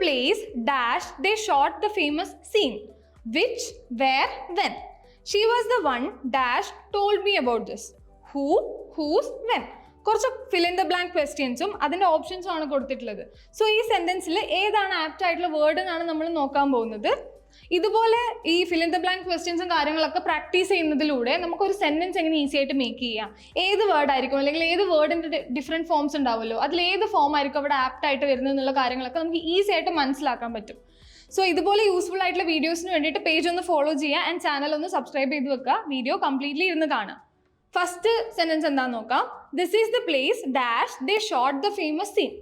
place dash they shot the famous scene. Which, where, when? She was the one dash told me about this. Who, whose, when? കുറച്ച് fill in the blank ക്വസ്റ്റ്യൻസും അതിൻ്റെ ഓപ്ഷൻസും ആണ് കൊടുത്തിട്ടുള്ളത്. So ഈ സെൻറ്റൻസിൽ ഏതാണ് apt ആയിട്ടുള്ള word എന്നാണ് നമ്മൾ നോക്കാൻ പോകുന്നത്. ഇതുപോലെ ഈ ഫിൽ ഇൻ ദ ബ്ലാങ്ക് ക്വസ്റ്റ്യൻസും കാര്യങ്ങളൊക്കെ പ്രാക്ടീസ് ചെയ്യുന്നതിലൂടെ നമുക്കൊരു സെൻറ്റൻസ് എങ്ങനെ ഈസി ആയിട്ട് മേക്ക് ചെയ്യാം, ഏത് വേർഡ് ആയിരിക്കും അല്ലെങ്കിൽ ഏത് വേർഡിൻ്റെ ഡിഫറെൻറ്റ് ഫോംസ് ഉണ്ടാവുമല്ലോ, അതിൽ ഏത് ഫോം ആയിരിക്കും അവിടെ ആപ്റ്റ് ആയിട്ട് വരുന്നത് എന്നുള്ള കാര്യങ്ങളൊക്കെ നമുക്ക് ഈസി ആയിട്ട് മനസ്സിലാക്കാൻ പറ്റും. സോ ഇതുപോലെ യൂസ്ഫുൾ ആയിട്ടുള്ള വീഡിയോസിന് വേണ്ടിയിട്ട് പേജ് ഒന്ന് ഫോളോ ചെയ്യുക ആൻഡ് ചാനൽ ഒന്ന് സബ്സ്ക്രൈബ് ചെയ്ത് വെക്കുക. വീഡിയോ കംപ്ലീറ്റ്ലി ഇരുന്ന് കാണാം. ഫസ്റ്റ് സെൻറ്റൻസ് എന്താണെന്ന് നോക്കാം. This is the place dash they shot the famous scene.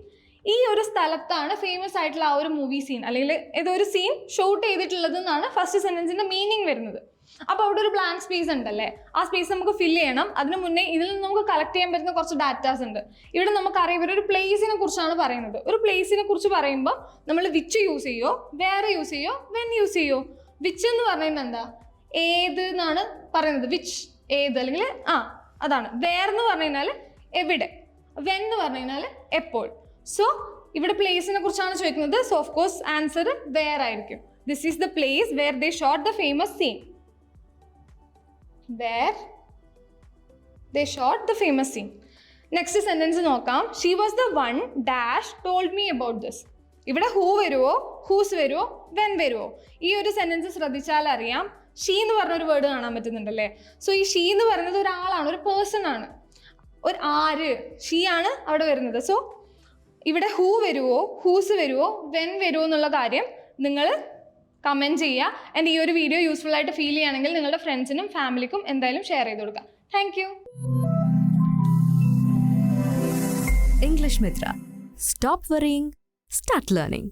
ഈ ഒരു സ്ഥലത്താണ് ഫേമസ് ആയിട്ടുള്ള ആ ഒരു മൂവി സീൻ അല്ലെങ്കിൽ ഏതൊരു സീൻ ഷൂട്ട് ചെയ്തിട്ടുള്ളത് എന്നാണ് ഫസ്റ്റ് സെൻറ്റൻസിൻ്റെ മീനിങ് വരുന്നത്. അപ്പോൾ അവിടെ ഒരു ബ്ലാങ്ക് സ്പേസ് ഉണ്ടല്ലേ, ആ സ്പേസ് നമുക്ക് ഫില്ല് ചെയ്യണം. അതിന് മുന്നേ ഇതിൽ നിന്ന് നമുക്ക് കളക്ട് ചെയ്യാൻ പറ്റുന്ന കുറച്ച് ഡാറ്റാസ് ഉണ്ട്. ഇവിടെ നമുക്കറിയാം ഇവരൊരു പ്ലേസിനെ കുറിച്ചാണ് പറയുന്നത്. ഒരു പ്ലേസിനെ കുറിച്ച് പറയുമ്പോൾ നമ്മൾ വിച്ച് യൂസ് ചെയ്യോ, വേറെ യൂസ് ചെയ്യോ, വെൻ യൂസ് ചെയ്യോ. വിച്ച് എന്ന് പറയുന്നത് എന്താ, ഏത് എന്നാണ് പറയുന്നത്. വിച്ച് ഏത് അല്ലെങ്കിൽ അതാണ്. വേർ എന്ന് പറഞ്ഞു കഴിഞ്ഞാൽ എവിടെ, വെൻ എന്ന് പറഞ്ഞു കഴിഞ്ഞാൽ എപ്പോൾ. സോ ഇവിടെ പ്ലേസിനെ കുറിച്ചാണ് ചോദിക്കുന്നത്. So of course answer where ആയിരിക്കും. This is the place where they shot the famous scene. Where they shot the famous scene. Next sentence നോക്കാം. She was the one dash told me about this. ഇവിടെ who വരുമോ, whose വരുമോ, when വരുമോ. ഈ ഒരു sentence ശ്രദ്ധിച്ചാൽ അറിയാം she എന്ന് പറഞ്ഞൊരു വേർഡ് കാണാൻ പറ്റുന്നുണ്ടല്ലേ. സോ ഈ ഷീ എന്ന് പറയുന്നത് ഒരാളാണ്, ഒരു പേഴ്സൺ ആണ്, ഒരു ആര്, ഷീ ആണ് അവിടെ വരുന്നത്. സോ ഇവിടെ ഹൂ വരുമോ, ഹൂസ് വരുമോ, വെൻ വരുമോ എന്നുള്ള കാര്യം നിങ്ങൾ കമൻറ്റ് ചെയ്യുക. ആൻഡ് ഈ ഒരു വീഡിയോ യൂസ്ഫുൾ ആയിട്ട് ഫീൽ ചെയ്യുകയാണെങ്കിൽ നിങ്ങളുടെ ഫ്രണ്ട്സിനും ഫാമിലിക്കും എന്തായാലും ഷെയർ ചെയ്ത് കൊടുക്കുക. Thank you. English Mitra. Stop worrying, start learning.